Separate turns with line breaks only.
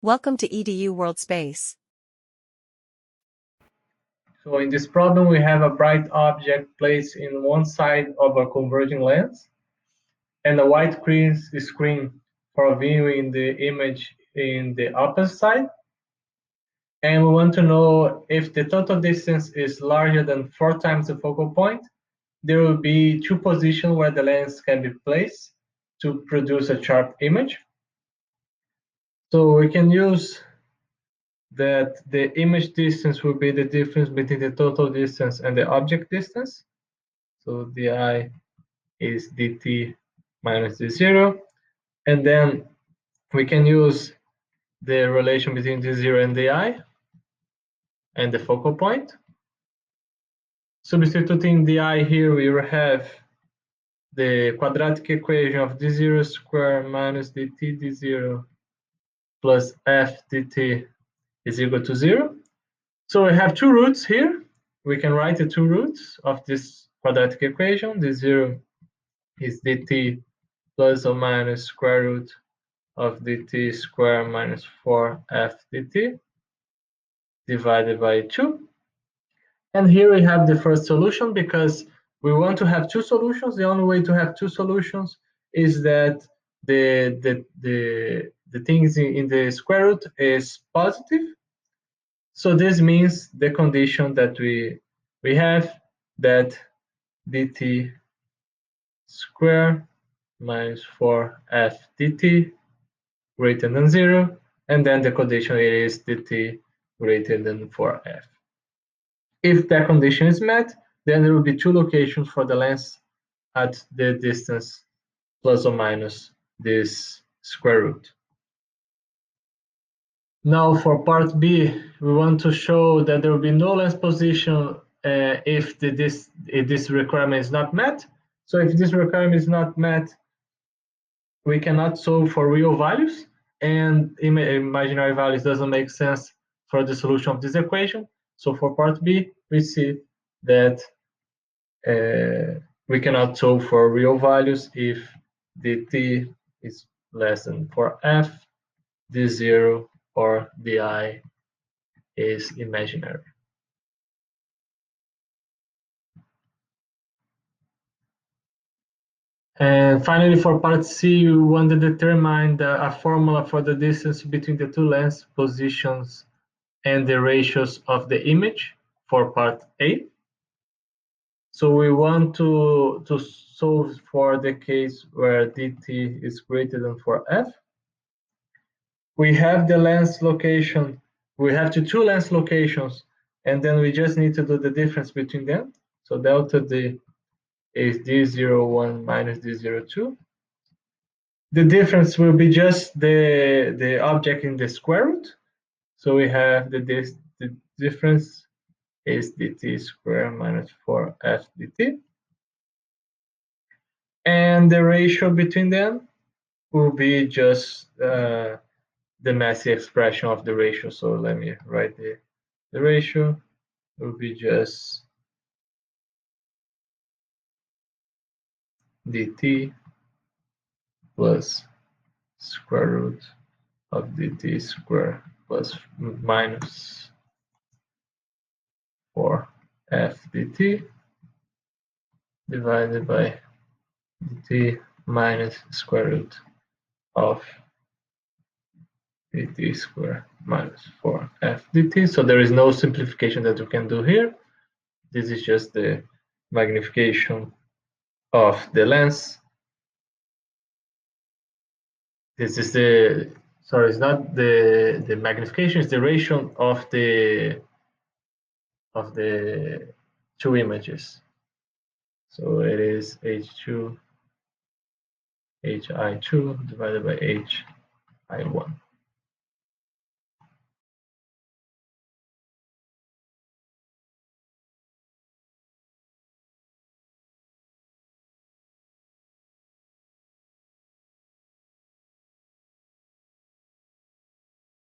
Welcome to EDU World Space.
So in this problem, we have a bright object placed in one side of a converging lens and a white screen for viewing the image in the opposite side. And we want to know if the total distance is larger than 4 times the focal point, there will be two positions where the lens can be placed to produce a sharp image. So we can use that the image distance will be the difference between the total distance and the object distance. So di is dt minus d0. And then we can use the relation between d0 and di and the focal point. Substituting di here, we will have the quadratic equation of d0 squared minus dt d0 plus f dt is equal to 0. So we have two roots here. We can write the two roots of this quadratic equation. D0 is dt plus or minus square root of dt squared minus 4f dt divided by 2. And here we have the first solution because we want to have two solutions. The only way to have two solutions is that the things in the square root is positive. So this means the condition that we have that dt squared minus 4f dt greater than 0, and then the condition is dt greater than 4f. If that condition is met, then there will be two locations for the lens at the distance plus or minus this square root. Now for part B, we want to show that there will be no lens position if this requirement is not met. So if this requirement is not met, we cannot solve for real values, and imaginary values doesn't make sense for the solution of this equation. So for part B, we see that we cannot solve for real values if dt is less than 4f, d0 or di is imaginary. And finally, for part C, we want to determine a formula for the distance between the two lens positions and the ratios of the image for part A. So we want to solve for the case where dt is greater than 4f. We have the lens location. We have two lens locations, and then we just need to do the difference between them. So delta d is d01 minus d02. The difference will be just the object in the square root. So we have the difference is dt squared minus 4f dt. And the ratio between them will be just the messy expression of the ratio. So let me write the ratio. It will be just dt plus square root of dt squared plus minus 4f dt divided by dt minus square root of dt squared minus 4f dt. So there is no simplification that we can do here. This is just the magnification of the lens. This is the, sorry, it's not the magnification, it's the ratio of the two images. So it is hi2 divided by hi1.